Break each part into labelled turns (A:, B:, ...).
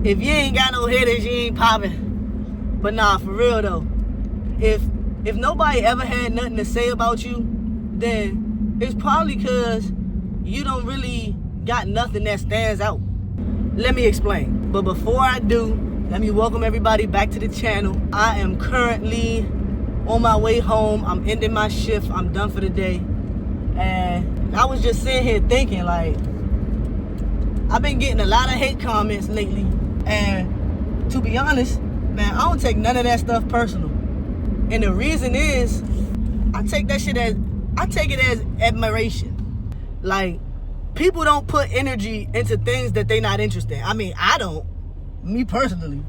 A: If you ain't got no haters, you ain't popping. But nah, for real though, if nobody ever had nothing to say about you, then it's probably because you don't really got nothing that stands out. Let me explain. But before I do, let me welcome everybody back to the channel. I am currently on my way home. I'm ending my shift. I'm done for the day. And I was just sitting here thinking, like, I've been getting a lot of hate comments lately. And to be honest, man, I don't take none of that stuff personal. And the reason is, I take it as admiration. Like, people don't put energy into things that they not interested in. I mean, I don't, me personally.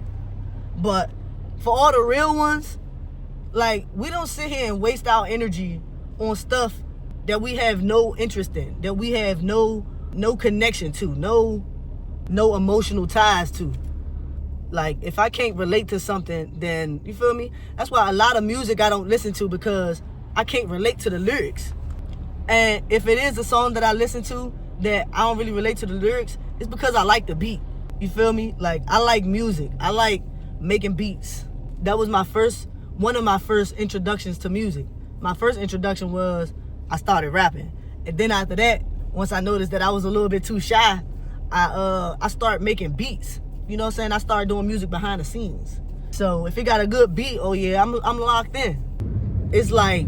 A: But for all the real ones, like, we don't sit here and waste our energy on stuff that we have no interest in, that we have no connection to, no emotional ties to. Like, if I can't relate to something, then, you feel me? That's why a lot of music I don't listen to, because I can't relate to the lyrics. And if it is a song that I listen to that I don't really relate to the lyrics, it's because I like the beat. You feel me? Like, I like music. I like making beats. That was one of my first introductions to music. My first introduction was I started rapping. And then after that, once I noticed that I was a little bit too shy, I started making beats. You know what I'm saying? I started doing music behind the scenes. So if it got a good beat, oh yeah, I'm locked in. It's like,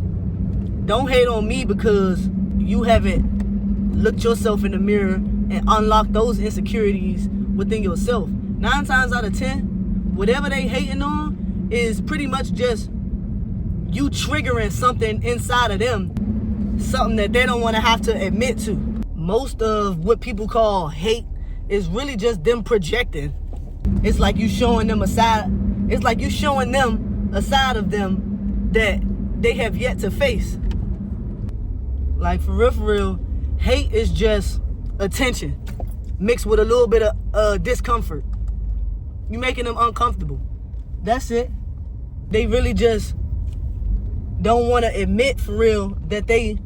A: don't hate on me because you haven't looked yourself in the mirror and unlocked those insecurities within yourself. 9 times out of 10, whatever they hating on is pretty much just you triggering something inside of them, something that they don't want to have to admit to. Most of what people call hate is really just them projecting. It's like you showing them a side. It's like you showing them a side of them that they have yet to face. Like, for real, hate is just attention mixed with a little bit of discomfort. You making them uncomfortable. That's it. They really just don't want to admit for real that they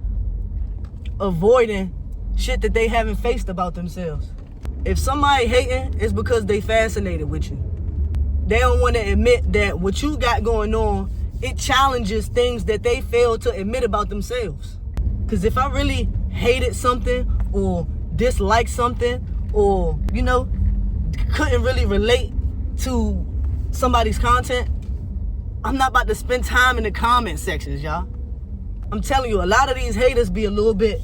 A: avoiding shit that they haven't faced about themselves. If somebody hating, it's because they fascinated with you. They don't want to admit that what you got going on, it challenges things that they fail to admit about themselves. Because if I really hated something or disliked something or, you know, couldn't really relate to somebody's content, I'm not about to spend time in the comment sections, y'all. I'm telling you, a lot of these haters be a little bit,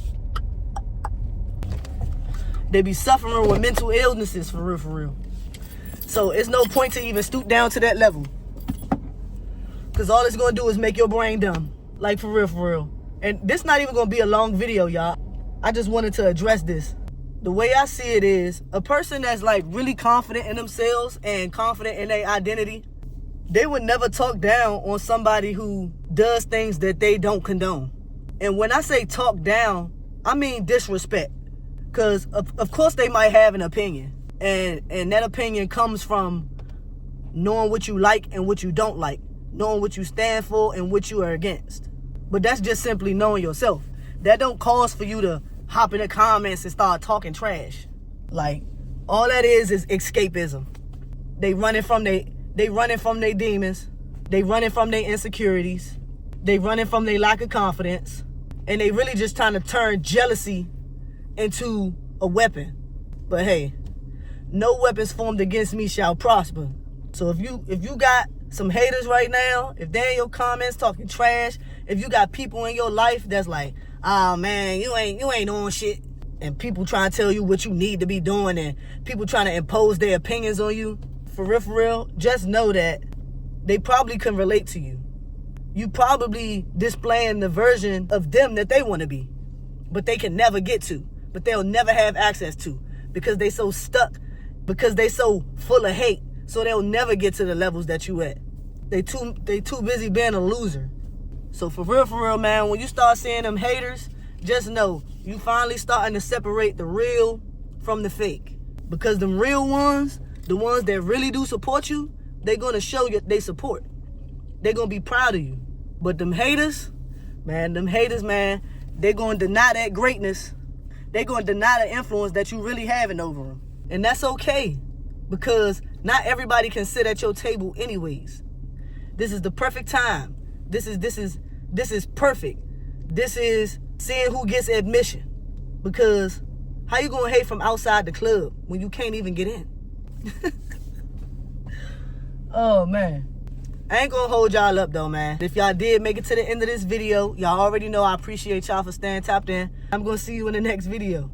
A: they be suffering with mental illnesses, for real. So it's no point to even stoop down to that level. Because all it's going to do is make your brain dumb. Like, for real. And this not even going to be a long video, y'all. I just wanted to address this. The way I see it is, a person that's like really confident in themselves and confident in their identity, they would never talk down on somebody who does things that they don't condone. And when I say talk down, I mean disrespect. Because of course they might have an opinion. And that opinion comes from knowing what you like and what you don't like. Knowing what you stand for and what you are against. But that's just simply knowing yourself. That don't cause for you to hop in the comments and start talking trash. Like, all that is escapism. They running from their demons. They running from their insecurities. They running from their lack of confidence. And they really just trying to turn jealousy into a weapon. But hey, no weapons formed against me shall prosper. So if you got some haters right now, if they're in your comments talking trash, if you got people in your life that's like, oh man, you ain't on shit, and people trying to tell you what you need to be doing, and people trying to impose their opinions on you, for real, just know that they probably can relate to you. You probably displaying the version of them that they want to be, but they can never get to, but they'll never have access to, because they so stuck, because they so full of hate, so they'll never get to the levels that you at. They too busy being a loser. So for real, man, when you start seeing them haters, just know you finally starting to separate the real from the fake. Because them real ones, the ones that really do support you, they're going to show you they support. They're going to be proud of you. But them haters, man, they're going to deny that greatness. They're going to deny the influence that you really having over them. And that's okay. Because Not everybody can sit at your table anyways. This is the perfect time. This is perfect. This is seeing who gets admission. Because how you gonna hate from outside the club when you can't even get in? Oh, man. I ain't gonna hold y'all up, though, man. If y'all did make it to the end of this video, y'all already know I appreciate y'all for staying tapped in. I'm gonna see you in the next video.